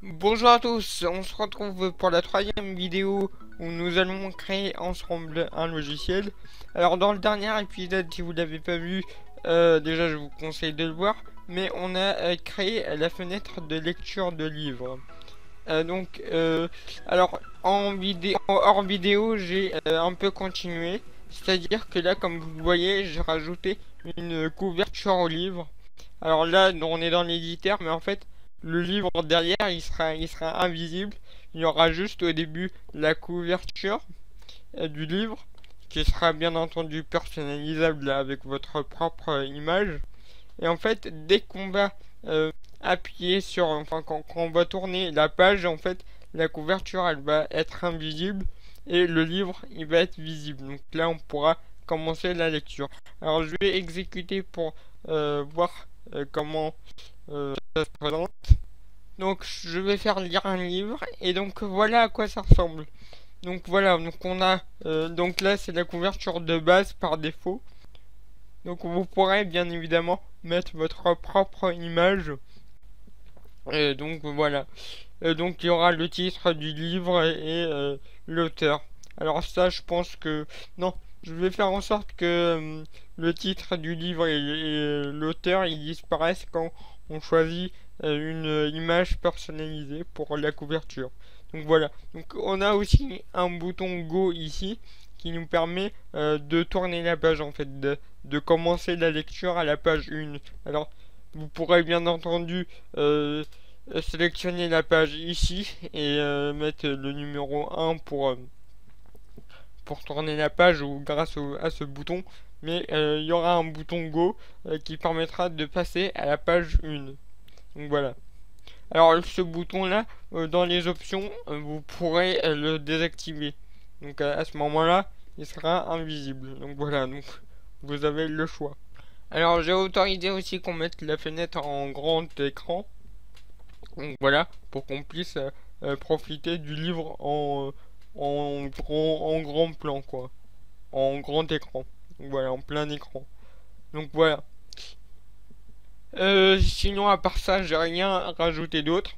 Bonjour à tous, on se retrouve pour la troisième vidéo où nous allons créer ensemble un logiciel. Alors dans le dernier épisode, si vous l'avez pas vu, déjà je vous conseille de le voir, mais on a créé la fenêtre de lecture de livres. Alors hors vidéo, j'ai un peu continué, c'est-à-dire que là, comme vous le voyez, j'ai rajouté une couverture au livre. Alors là, on est dans l'éditeur, mais en fait, le livre derrière, il sera invisible. Il y aura juste au début la couverture du livre, qui sera bien entendu personnalisable là, avec votre propre image. Et en fait, dès qu'on va appuyer sur, enfin, quand on va tourner la page, en fait, la couverture, elle va être invisible et le livre, il va être visible. Donc là, on pourra commencer la lecture. Alors, je vais exécuter pour voir comment ça se présente. Donc, je vais faire lire un livre et donc voilà à quoi ça ressemble. Donc voilà, donc on a, donc là, c'est la couverture de base par défaut. Donc vous pourrez bien évidemment mettre votre propre image. Donc voilà. Donc il y aura le titre du livre et l'auteur. Alors ça, je pense que... Non, je vais faire en sorte que le titre du livre et l'auteur ils disparaissent quand on choisit une image personnalisée pour la couverture. Donc voilà. Donc on a aussi un bouton Go ici qui nous permet de tourner la page en fait, de commencer la lecture à la page 1. Alors vous pourrez bien entendu sélectionner la page ici et mettre le numéro 1 pour tourner la page ou grâce à ce bouton, mais il y aura un bouton Go qui permettra de passer à la page 1. Donc voilà. Alors ce bouton là, dans les options, vous pourrez le désactiver. Donc à ce moment là, il sera invisible. Donc voilà, donc vous avez le choix. Alors j'ai autorisé aussi qu'on mette la fenêtre en grand écran. Donc voilà, pour qu'on puisse profiter du livre en grand plan, quoi. En grand écran. Donc voilà, en plein écran. Donc voilà. Sinon, à part ça, j'ai rien rajouté d'autre.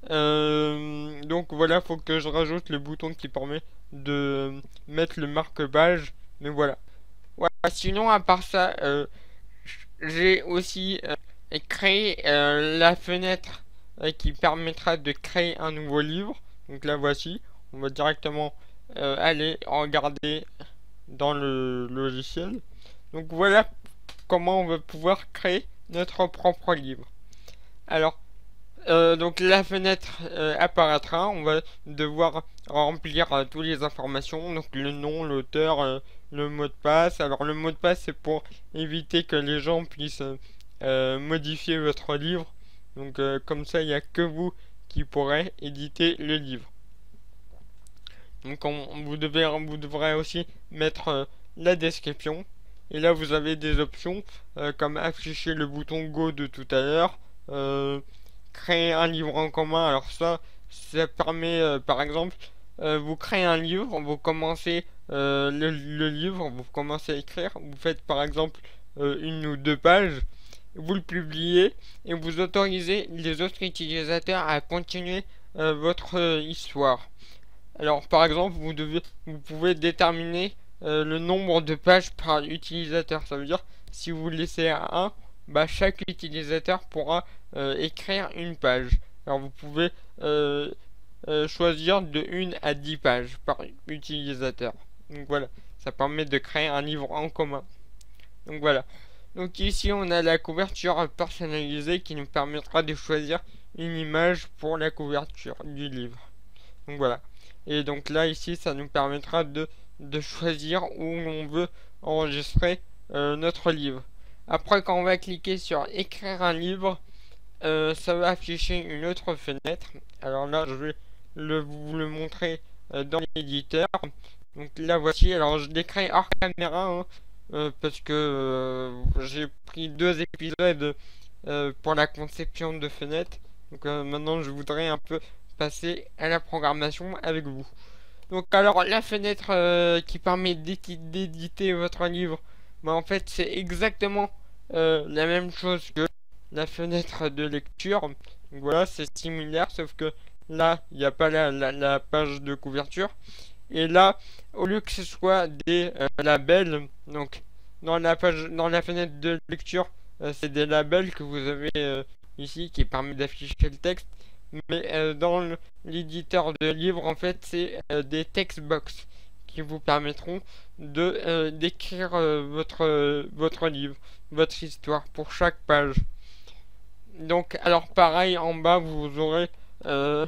Donc voilà, faut que je rajoute le bouton qui permet de mettre le marque-page. Mais voilà. Voilà. Sinon, à part ça, j'ai aussi créé la fenêtre qui permettra de créer un nouveau livre. Donc là voici, on va directement aller regarder dans le logiciel. Donc voilà comment on va pouvoir créer notre propre livre. Alors, donc la fenêtre apparaîtra, on va devoir remplir toutes les informations, donc le nom, l'auteur, le mot de passe. Alors le mot de passe c'est pour éviter que les gens puissent modifier votre livre. Donc comme ça il n'y a que vous qui pourrez éditer le livre. Donc vous devrez aussi mettre la description. Et là vous avez des options comme afficher le bouton Go de tout à l'heure, créer un livre en commun. Alors ça permet par exemple, vous créez un livre, vous commencez le livre, vous commencez à écrire, vous faites par exemple une ou deux pages, vous le publiez et vous autorisez les autres utilisateurs à continuer votre histoire. Alors par exemple, vous pouvez déterminer le nombre de pages par utilisateur. Ça veut dire si vous laissez à 1, bah, chaque utilisateur pourra écrire une page. Alors vous pouvez choisir de 1 à 10 pages par utilisateur. Donc voilà, ça permet de créer un livre en commun. Donc voilà. Donc ici on a la couverture personnalisée qui nous permettra de choisir une image pour la couverture du livre. Donc voilà. Et donc là ici ça nous permettra de choisir où on veut enregistrer notre livre. Après quand on va cliquer sur écrire un livre, ça va afficher une autre fenêtre. Alors là je vais vous le montrer dans l'éditeur. Donc là voici, alors je l'ai créé hors caméra parce que j'ai pris 2 épisodes pour la conception de fenêtres. Donc maintenant je voudrais un peu passer à la programmation avec vous. Donc alors la fenêtre qui permet d'éditer votre livre, bah, en fait c'est exactement la même chose que la fenêtre de lecture. Donc voilà, c'est similaire sauf que là, il n'y a pas la page de couverture. Et là, au lieu que ce soit des labels, donc dans la fenêtre de lecture, c'est des labels que vous avez ici qui permet d'afficher le texte. Mais dans l'éditeur de livres, en fait, c'est des text box qui vous permettront de d'écrire votre livre, votre histoire pour chaque page. Donc, alors pareil, en bas, vous aurez euh,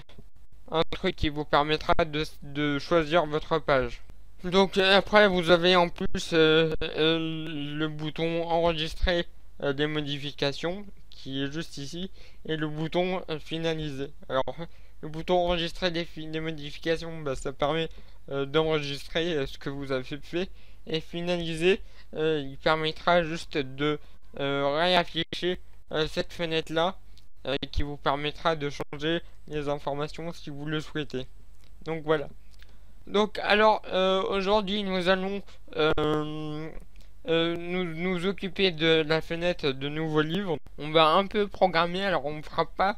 un truc qui vous permettra de choisir votre page. Donc après vous avez en plus le bouton enregistrer des modifications qui est juste ici et le bouton finaliser. Alors le bouton enregistrer des modifications, bah, ça permet d'enregistrer ce que vous avez fait et finaliser il permettra juste de réafficher cette fenêtre là qui vous permettra de changer les informations si vous le souhaitez. Donc voilà. Donc alors aujourd'hui nous allons nous occuper de la fenêtre de nouveaux livres. On va un peu programmer, alors on ne fera pas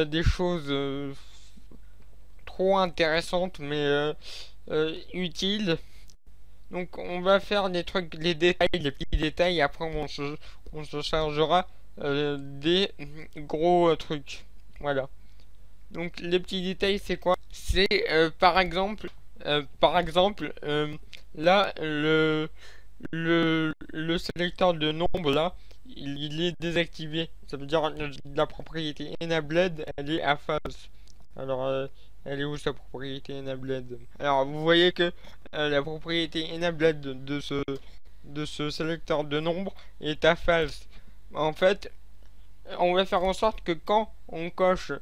des choses trop intéressantes mais utiles. Donc on va faire des trucs, les détails, les petits détails, et après on se chargera des gros trucs. Voilà. Donc les petits détails c'est quoi? C'est par exemple là le sélecteur de nombre là il est désactivé. Ça veut dire la propriété enabled elle est à phase. Alors elle est où sa propriété enabled? Alors vous voyez que la propriété enabled de ce sélecteur de nombre est à phase. En fait on va faire en sorte que quand on coche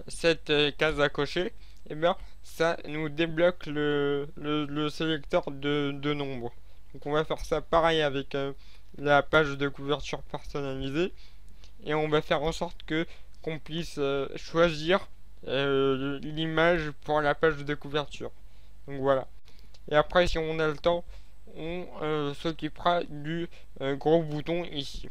cette case à cocher, et bien ça nous débloque le sélecteur de nombres. Donc on va faire ça pareil avec la page de couverture personnalisée et on va faire en sorte que qu'on puisse choisir l'image pour la page de couverture. Donc voilà. Et après si on a le temps, on s'occupera du gros bouton ici.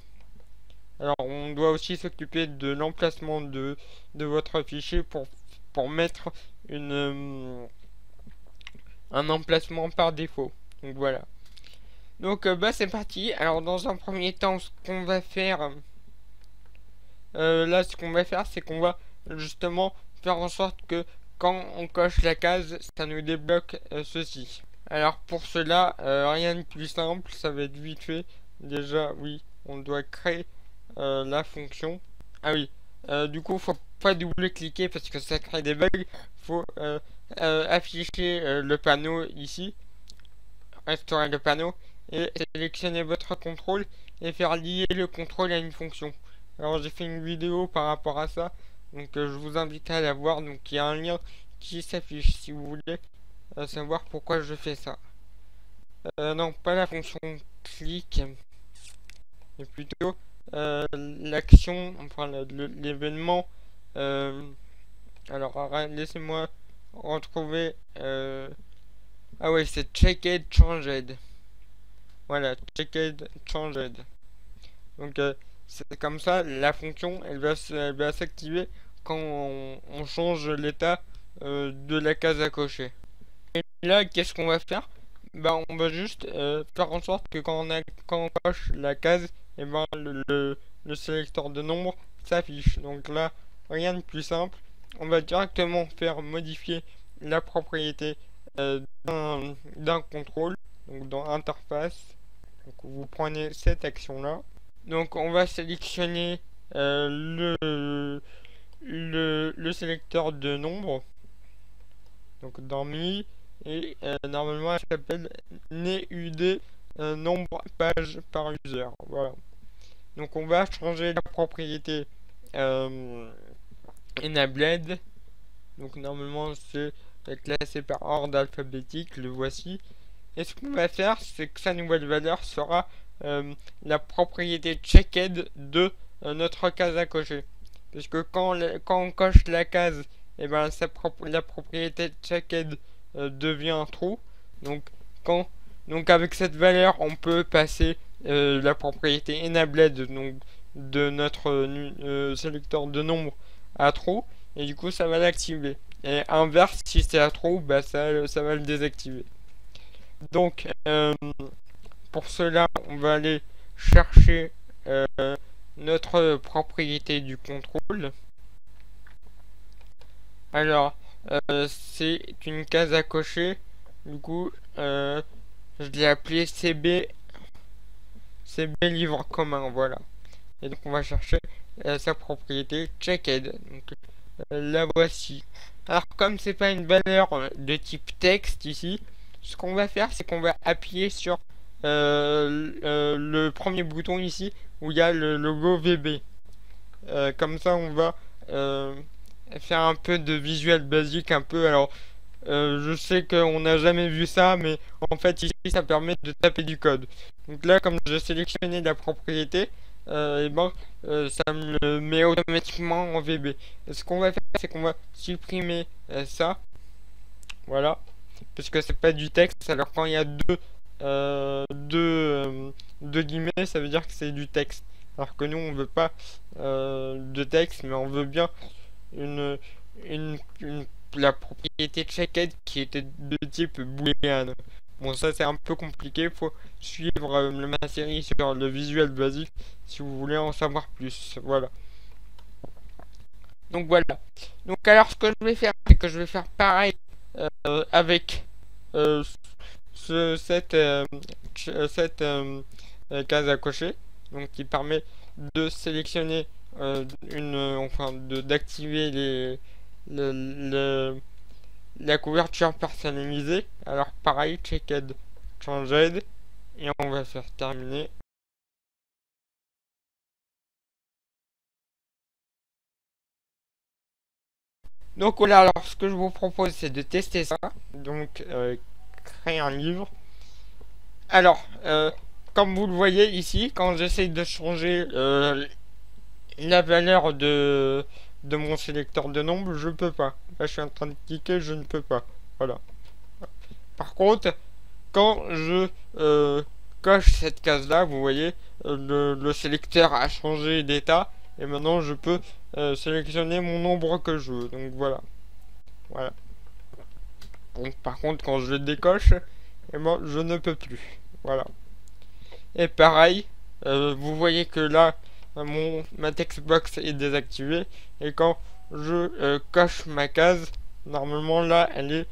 Alors on doit aussi s'occuper de l'emplacement de votre fichier pour mettre un emplacement par défaut. Donc voilà. Donc bah c'est parti. Alors dans un premier temps ce qu'on va faire là ce qu'on va faire c'est qu'on va justement faire en sorte que quand on coche la case ça nous débloque ceci. Alors pour cela rien de plus simple, ça va être vite fait. Déjà oui on doit créer la fonction. Ah oui, du coup, faut pas double-cliquer parce que ça crée des bugs. Faut afficher le panneau ici, restaurer le panneau et sélectionner votre contrôle et faire lier le contrôle à une fonction. Alors j'ai fait une vidéo par rapport à ça, donc je vous invite à la voir. Donc il y a un lien qui s'affiche si vous voulez savoir pourquoi je fais ça. Non, pas la fonction clic, mais plutôt l'action, enfin l'événement. Alors laissez-moi retrouver. Ah ouais, c'est checked changed. Voilà, checked changed. Donc c'est comme ça, la fonction elle va s'activer quand on change l'état de la case à cocher. Et là, qu'est-ce qu'on va faire? Bah, on va juste faire en sorte que quand on coche la case, et ben le sélecteur de nombre s'affiche. Donc là, rien de plus simple. On va directement faire modifier la propriété d'un contrôle. Donc dans interface, donc vous prenez cette action là. Donc on va sélectionner le sélecteur de nombre. Donc dans mi et normalement elle s'appelle NUD nombre page par user. Voilà. Donc on va changer la propriété enabled. Donc normalement c'est classé par ordre alphabétique, le voici. Et ce qu'on va faire, c'est que sa nouvelle valeur sera la propriété checked de notre case à cocher. Parce que quand on coche la case, et ben la propriété checked devient true. Donc donc avec cette valeur, on peut passer la propriété enabled donc de notre sélecteur de nombre à true. et du coup ça va l'activer. Et inverse, si c'est à trop, bah ça va le désactiver. Donc pour cela, on va aller chercher notre propriété du contrôle. Alors, c'est une case à cocher. Du coup, je l'ai appelé CB livre commun, voilà. Et donc on va chercher sa propriété checked. Donc la voici. Alors comme c'est pas une valeur de type texte ici, ce qu'on va faire c'est qu'on va appuyer sur le premier bouton ici où il y a le logo VB. Comme ça on va faire un peu de visuel basique un peu. Alors je sais qu'on n'a jamais vu ça, mais en fait ici ça permet de taper du code. Donc là comme j'ai sélectionné la propriété, et ben ça me le met automatiquement en VB. Et ce qu'on va faire c'est qu'on va supprimer ça, voilà, parce que c'est pas du texte. Alors quand il y a deux guillemets, ça veut dire que c'est du texte. Alors que nous on veut pas de texte, mais on veut bien une, la propriété checked qui était de type boolean. Bon, ça c'est un peu compliqué, faut suivre ma série sur le visuel basique si vous voulez en savoir plus. Voilà. Donc voilà. Donc alors ce que je vais faire, c'est que je vais faire pareil avec cette case à cocher, donc qui permet de sélectionner enfin d'activer la couverture personnalisée. Alors pareil, checked, changed, et on va faire terminer. Donc voilà, alors ce que je vous propose c'est de tester ça. Donc créer un livre. Alors comme vous le voyez ici, quand j'essaie de changer la valeur de mon sélecteur de nombres, je peux pas. Là je suis en train de cliquer, je ne peux pas. Voilà. Par contre, quand je coche cette case là, vous voyez, le sélecteur a changé d'état et maintenant je peux sélectionner mon nombre que je veux. Donc voilà. Voilà. Donc par contre quand je le décoche, et moi je ne peux plus. Voilà. Et pareil, vous voyez que là ma textbox est désactivée et quand je coche ma case, normalement là elle est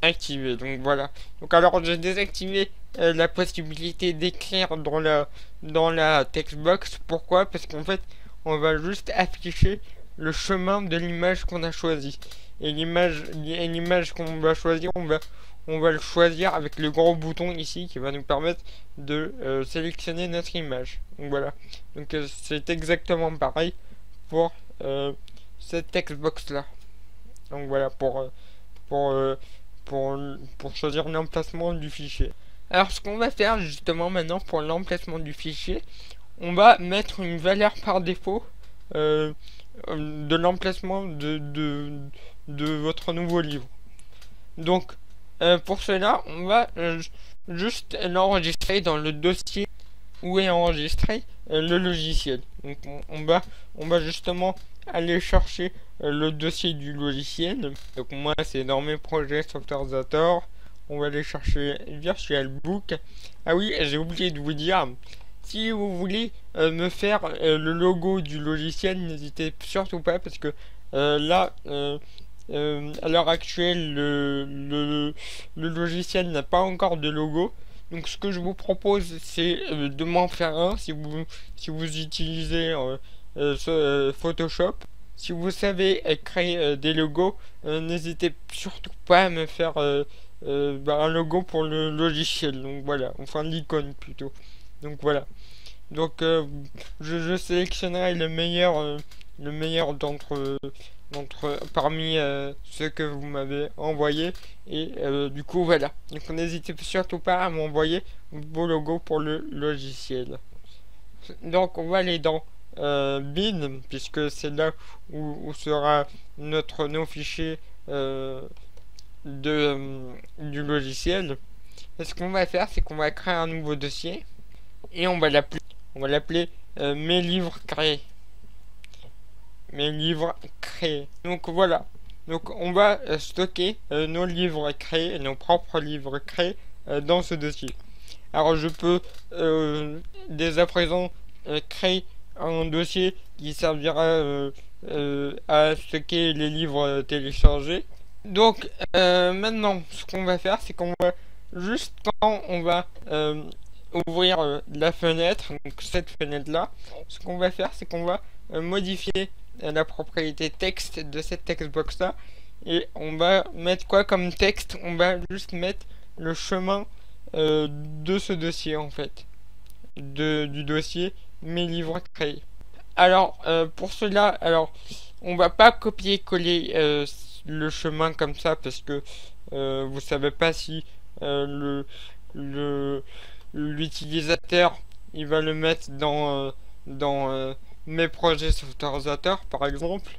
activée. Donc voilà. Donc alors j'ai désactivé la possibilité d'écrire dans la textbox. Pourquoi? Parce qu'en fait on va juste afficher le chemin de l'image qu'on a choisi. Et l'image qu'on va choisir, on va le choisir avec le gros bouton ici qui va nous permettre de sélectionner notre image. Donc voilà. Donc c'est exactement pareil pour cette textbox là. Donc voilà pour choisir l'emplacement du fichier. Alors ce qu'on va faire justement maintenant pour l'emplacement du fichier, on va mettre une valeur par défaut de l'emplacement de votre nouveau livre. Donc pour cela on va juste l'enregistrer dans le dossier où est enregistré le logiciel. Donc on va justement aller chercher le dossier du logiciel. Donc moi c'est dans mes projets Softwarezator. On va aller chercher VirtualBook. Ah oui, j'ai oublié de vous dire, si vous voulez me faire le logo du logiciel, n'hésitez surtout pas parce que là à l'heure actuelle le logiciel n'a pas encore de logo. Donc ce que je vous propose c'est de m'en faire un si vous utilisez Photoshop. Si vous savez créer des logos, n'hésitez surtout pas à me faire un logo pour le logiciel. Donc voilà, enfin l'icône plutôt. Donc voilà. Donc je sélectionnerai le meilleur d'entre parmi ceux que vous m'avez envoyé et du coup voilà. Donc n'hésitez surtout pas à m'envoyer vos logos pour le logiciel. Donc on va aller dans bin, puisque c'est là où sera nos fichiers du logiciel. Et ce qu'on va faire c'est qu'on va créer un nouveau dossier et on va l'appeler mes livres créés. mes livres créés. Donc voilà. Donc on va stocker nos livres créés, nos propres livres créés dans ce dossier. Alors je peux dès à présent créer un dossier qui servira à stocker les livres téléchargés. Donc maintenant ce qu'on va faire, c'est qu'on va juste quand on va ouvrir la fenêtre, donc cette fenêtre là, ce qu'on va faire, c'est qu'on va modifier la propriété texte de cette textbox là, et on va mettre quoi comme texte? On va juste mettre le chemin de ce dossier en fait, du dossier mes livres créés. Alors pour cela, alors on va pas copier-coller le chemin comme ça, parce que vous savez pas si l'utilisateur il va le mettre dans mes projets SoftwareZator par exemple.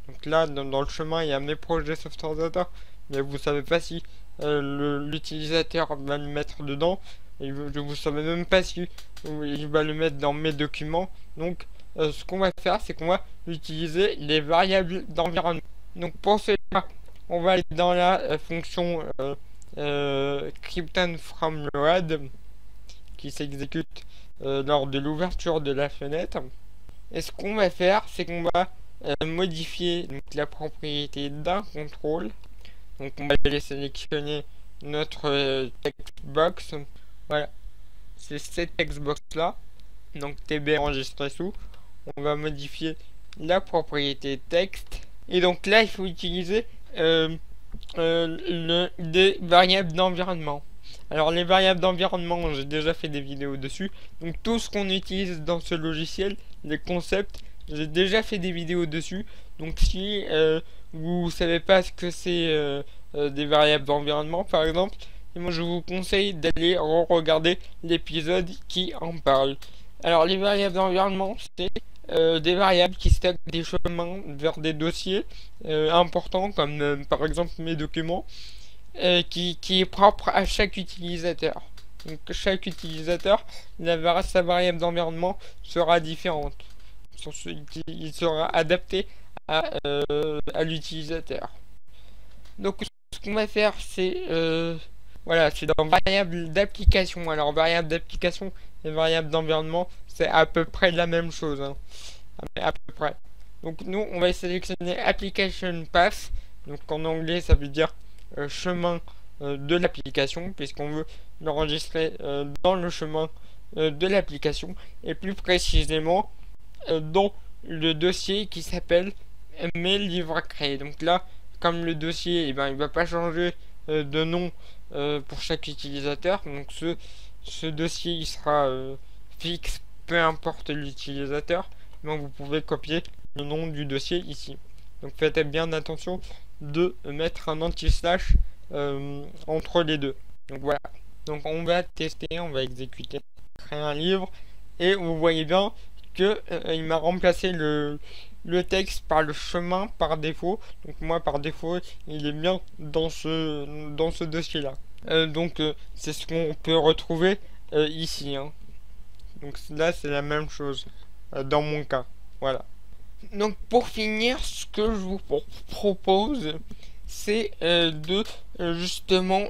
Donc là dans le chemin il y a mes projets SoftwareZator, mais vous savez pas si l'utilisateur va le mettre dedans, et vous savez même pas si il va le mettre dans mes documents. Donc ce qu'on va faire, c'est qu'on va utiliser les variables d'environnement. Donc pour cela, on va aller dans la fonction Krypton from load qui s'exécute lors de l'ouverture de la fenêtre. Et ce qu'on va faire, c'est qu'on va modifier donc, la propriété d'un contrôle. Donc on va aller sélectionner notre textbox. Voilà, c'est cette textbox là. Donc TB enregistré sous. On va modifier la propriété texte. Et donc là, il faut utiliser des variables d'environnement. Alors les variables d'environnement, j'ai déjà fait des vidéos dessus. Donc tout ce qu'on utilise dans ce logiciel, les concepts, j'ai déjà fait des vidéos dessus. Donc si vous savez pas ce que c'est des variables d'environnement par exemple, et moi je vous conseille d'aller regarder l'épisode qui en parle. Alors les variables d'environnement, c'est des variables qui stockent des chemins vers des dossiers importants, comme par exemple mes documents, qui est propre à chaque utilisateur. Donc chaque utilisateur, sa variable d'environnement sera différente. Il sera adapté à l'utilisateur. Donc ce qu'on va faire, c'est voilà, c'est dans variable d'application. Alors variable d'application et variable d'environnement, c'est à peu près la même chose, hein. À peu près. Donc nous, on va sélectionner application path. Donc en anglais, ça veut dire chemin de l'application, puisqu'on veut l'enregistrer dans le chemin de l'application, et plus précisément dans le dossier qui s'appelle mes livres créés. Donc là, comme le dossier, il va pas changer de nom pour chaque utilisateur. Donc ce dossier il sera fixe, peu importe l'utilisateur. Donc vous pouvez copier le nom du dossier ici. Donc faites bien attention de mettre un anti-slash entre les deux. Donc voilà. Donc on va tester, on va exécuter, créer un livre, et vous voyez bien que il m'a remplacé le texte par le chemin par défaut. Donc moi par défaut il est bien dans ce dossier là. Donc c'est ce qu'on peut retrouver ici, hein. Donc là c'est la même chose dans mon cas. Voilà. Donc pour finir, ce que je vous propose, c'est de justement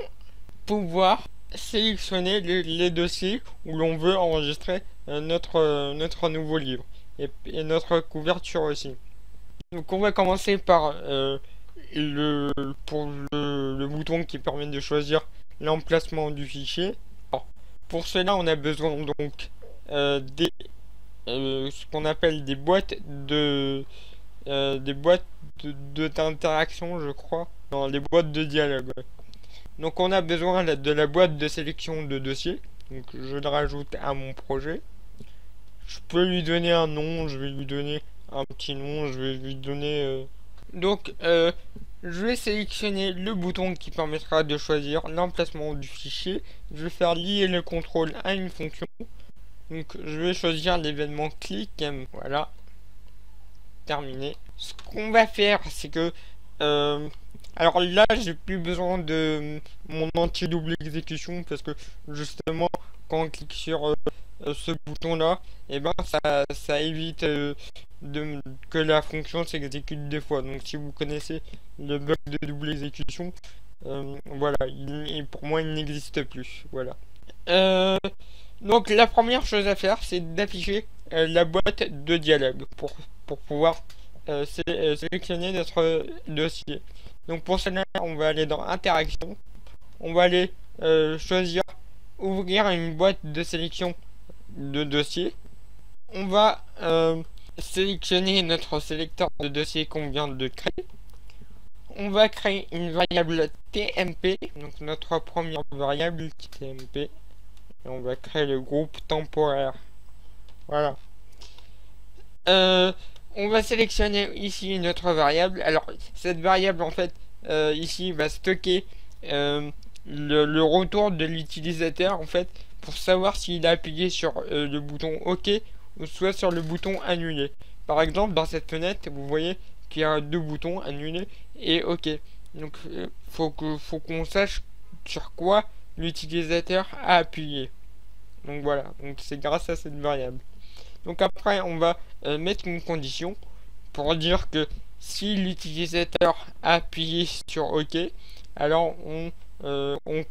pouvoir sélectionner les dossiers où l'on veut enregistrer notre nouveau livre, et notre couverture aussi. Donc on va commencer par le bouton qui permet de choisir l'emplacement du fichier. Alors, pour cela on a besoin donc ce qu'on appelle des boîtes d'interaction, je crois, dans les boîtes de dialogue. Donc on a besoin de la boîte de sélection de dossier. Donc je le rajoute à mon projet. Je peux lui donner un nom, je vais lui donner un petit nom, je vais lui donner donc je vais sélectionner le bouton qui permettra de choisir l'emplacement du fichier. Je vais faire lier le contrôle à une fonction. Donc je vais choisir l'événement click. Voilà, terminé. Ce qu'on va faire, c'est que alors là j'ai plus besoin de mon anti-double exécution, parce que justement quand on clique sur ce bouton là, et ben ça évite que la fonction s'exécute deux fois. Donc si vous connaissez le bug de double exécution, voilà, pour moi il n'existe plus. Voilà. Donc la première chose à faire, c'est d'afficher la boîte de dialogue pour pouvoir sélectionner notre dossier. Donc pour cela, on va aller dans Interaction, on va aller choisir Ouvrir une boîte de sélection de dossier. On va sélectionner notre sélecteur de dossier qu'on vient de créer. On va créer une variable TMP, donc notre première variable TMP, et on va créer le groupe temporaire. Voilà. On va sélectionner ici notre variable. Alors cette variable en fait ici va stocker le retour de l'utilisateur en fait pour savoir s'il a appuyé sur le bouton OK ou soit sur le bouton annuler. Par exemple dans cette fenêtre vous voyez qu'il y a deux boutons, annuler et OK. Donc faut qu'on sache sur quoi l'utilisateur a appuyé. Donc voilà, donc c'est grâce à cette variable. Donc après on va mettre une condition pour dire que si l'utilisateur a appuyé sur OK, alors on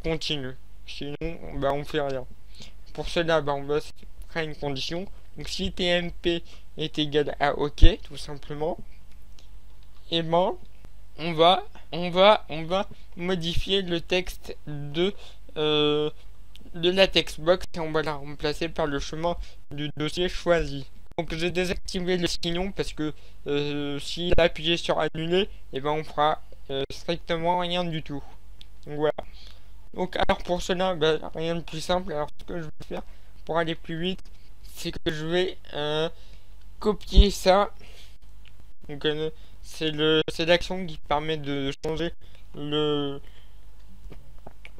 continue. Sinon bah, on fait rien. Pour cela bah, on va créer une condition. Donc si TMP est égal à OK tout simplement, et ben on va modifier le texte de la textbox et on va la remplacer par le chemin du dossier choisi. Donc j'ai désactivé le sinon parce que s'il a appuyé sur annuler, et ben on fera strictement rien du tout. Donc voilà. Donc alors pour cela, bah, rien de plus simple. Alors ce que je vais faire pour aller plus vite, c'est que je vais copier ça. Donc c'est l'action qui permet de changer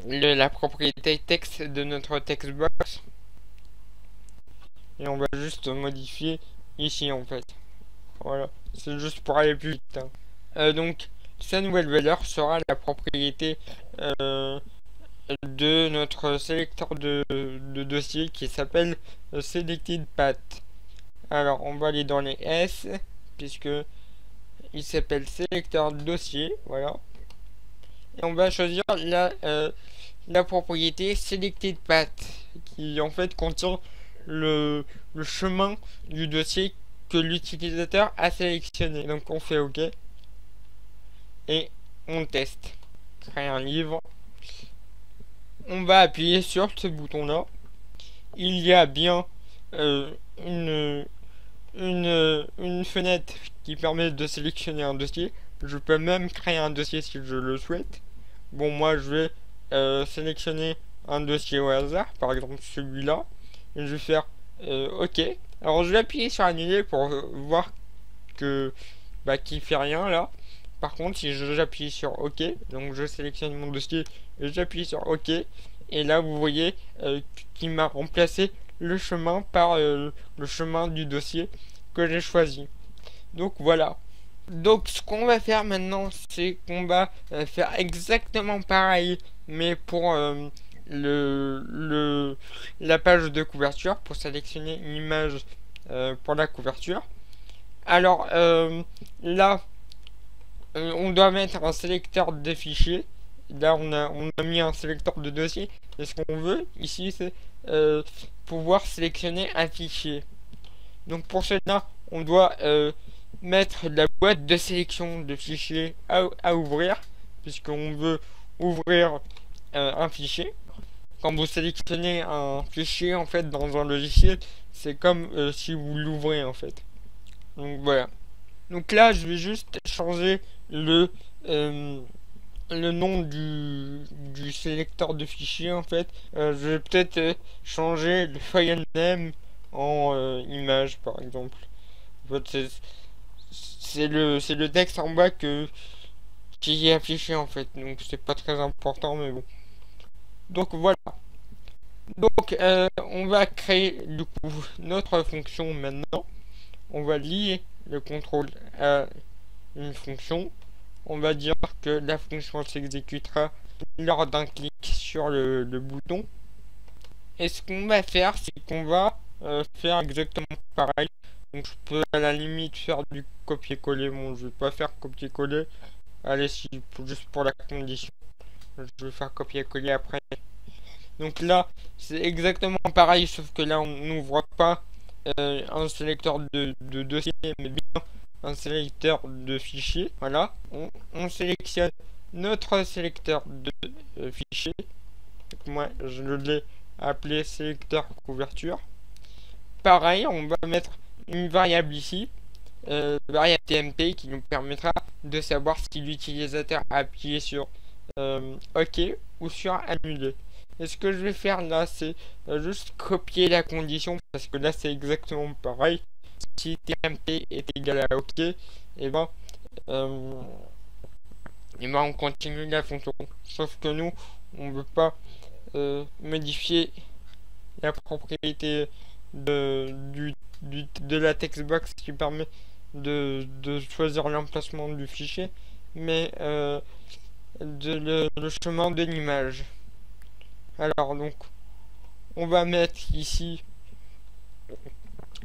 la propriété texte de notre textbox. Et on va juste modifier ici en fait. Voilà, c'est juste pour aller plus vite. Donc sa nouvelle valeur sera la propriété de notre sélecteur de dossier qui s'appelle Selected Path. Alors on va aller dans les S puisque il s'appelle sélecteur de dossier, voilà. Et on va choisir la propriété Selected Path qui en fait contient le chemin du dossier que l'utilisateur a sélectionné. Donc on fait OK et on teste. Créer un livre. On va appuyer sur ce bouton là. Il y a bien une fenêtre qui permet de sélectionner un dossier. Je peux même créer un dossier si je le souhaite. Bon, moi je vais sélectionner un dossier au hasard, par exemple celui-là, et je vais faire OK. Alors je vais appuyer sur annuler pour voir que qu'il fait rien là. Par contre, si j'appuie sur OK, donc je sélectionne mon dossier et j'appuie sur OK, et là vous voyez qu'il m'a remplacé le chemin par le chemin du dossier que j'ai choisi. Donc voilà. Donc ce qu'on va faire maintenant, c'est qu'on va faire exactement pareil, mais pour la page de couverture, pour sélectionner une image pour la couverture. Alors là, on doit mettre un sélecteur de fichiers. Là on a mis un sélecteur de dossier, et ce qu'on veut ici c'est pouvoir sélectionner un fichier. Donc pour cela on doit mettre la boîte de sélection de fichiers à ouvrir, puisqu'on veut ouvrir un fichier. Quand vous sélectionnez un fichier en fait dans un logiciel, c'est comme si vous l'ouvrez en fait. Donc voilà. Donc là je vais juste changer le nom du sélecteur de fichiers en fait. Je vais peut-être changer le file name en image par exemple. En fait, c'est le texte en bas qui est affiché en fait, donc c'est pas très important mais bon. Donc voilà. Donc on va créer du coup notre fonction maintenant. On va lier le contrôle à une fonction. On va dire que la fonction s'exécutera lors d'un clic sur le bouton. Et ce qu'on va faire, c'est qu'on va faire exactement pareil Donc je peux à la limite faire du copier-coller. Bon, je vais pas faire copier-coller. Allez, si, juste pour la condition. Je vais faire copier-coller après. Donc là, c'est exactement pareil, sauf que là, on n'ouvre pas un sélecteur de dossier, mais bien un sélecteur de fichiers. Voilà, on sélectionne notre sélecteur de fichiers. Donc moi, je l'ai appelé sélecteur couverture. Pareil, on va mettre une variable ici, variable TMP, qui nous permettra de savoir si l'utilisateur a appuyé sur OK ou sur annuler. Et ce que je vais faire là, c'est juste copier la condition, parce que là c'est exactement pareil. Si TMP est égal à OK, et ben on continue la fonction. Sauf que nous, on veut pas modifier la propriété de la textbox qui permet de choisir l'emplacement du fichier, mais le chemin de l'image. Alors donc, on va mettre ici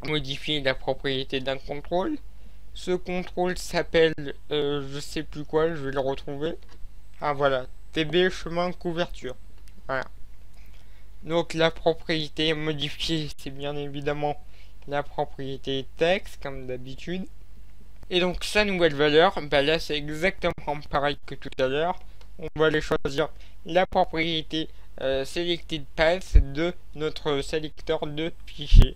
modifier la propriété d'un contrôle. Ce contrôle s'appelle, je sais plus quoi, je vais le retrouver. Ah voilà, TB chemin couverture. Voilà. Donc la propriété modifiée, c'est bien évidemment la propriété texte, comme d'habitude. Et donc sa nouvelle valeur, bah là c'est exactement pareil que tout à l'heure. On va aller choisir la propriété selected path de notre sélecteur de fichiers.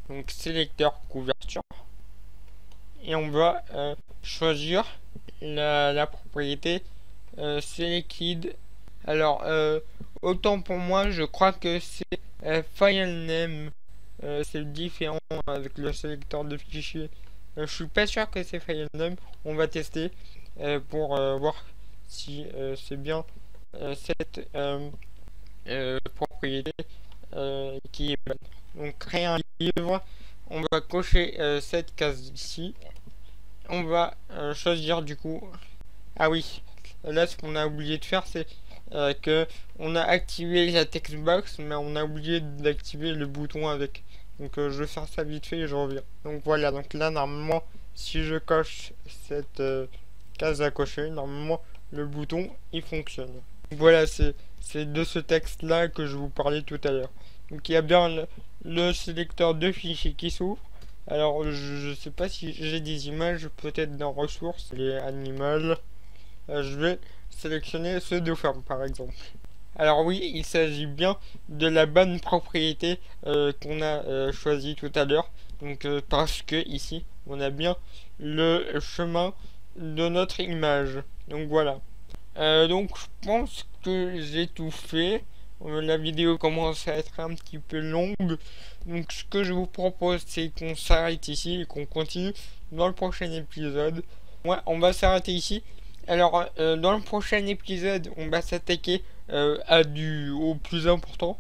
Donc sélecteur couverture. Et on va choisir la propriété selected. Alors autant pour moi, je crois que c'est file name. C'est différent avec le sélecteur de fichiers. Je suis pas sûr que c'est file name. On va tester pour voir si c'est bien cette propriété qui est bonne. Donc créer un livre, on va cocher cette case ici. On va choisir du coup. Ah oui, là ce qu'on a oublié de faire, c'est que on a activé la textbox, mais on a oublié d'activer le bouton avec. Donc je vais faire ça vite fait et je reviens. Donc voilà, donc là normalement, si je coche cette case à cocher, normalement le bouton il fonctionne. Donc voilà, c'est de ce texte là que je vous parlais tout à l'heure. Donc il y a bien le sélecteur de fichiers qui s'ouvre. Alors je sais pas si j'ai des images, peut-être dans ressources, les animals. Je vais sélectionner ceux de forme par exemple. Alors oui, il s'agit bien de la bonne propriété qu'on a choisi tout à l'heure. Donc parce que ici, on a bien le chemin de notre image. Donc voilà. Donc je pense que j'ai tout fait. La vidéo commence à être un petit peu longue. Donc ce que je vous propose, c'est qu'on s'arrête ici et qu'on continue dans le prochain épisode. Ouais, on va s'arrêter ici. Alors dans le prochain épisode, on va s'attaquer au plus important.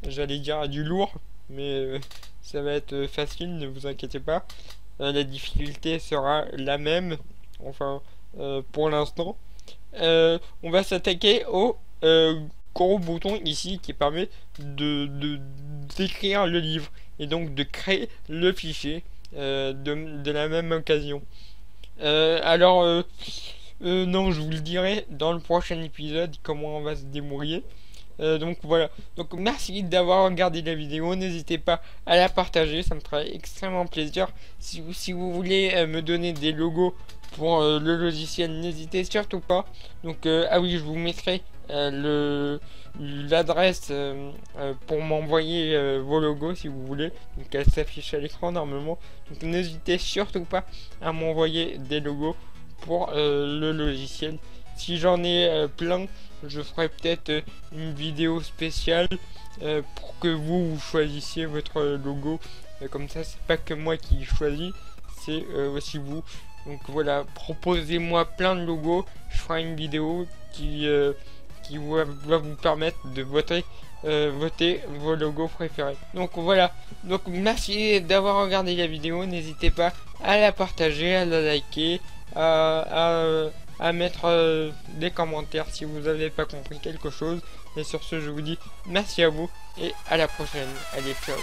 J'allais dire à du lourd, mais ça va être facile, ne vous inquiétez pas. La difficulté sera la même, enfin pour l'instant. On va s'attaquer au gros bouton ici qui permet d'écrire le livre et donc de créer le fichier de la même occasion. Non, je vous le dirai dans le prochain épisode comment on va se débrouiller. Donc voilà. Donc merci d'avoir regardé la vidéo. N'hésitez pas à la partager, ça me ferait extrêmement plaisir. Si vous voulez me donner des logos pour le logiciel, n'hésitez surtout pas. Donc ah oui, je vous mettrai l'adresse pour m'envoyer vos logos si vous voulez. Donc elle s'affiche à l'écran normalement. Donc n'hésitez surtout pas à m'envoyer des logos pour le logiciel. Si j'en ai plein, je ferai peut-être une vidéo spéciale pour que vous choisissiez votre logo. Comme ça, c'est pas que moi qui choisis, c'est aussi vous. Donc voilà, proposez-moi plein de logos. Je ferai une vidéo qui va vous permettre de voter vos logos préférés. Donc voilà, donc merci d'avoir regardé la vidéo. N'hésitez pas à la partager, à la liker, à mettre des commentaires si vous n'avez pas compris quelque chose. Et sur ce, je vous dis merci à vous et à la prochaine. Allez, ciao.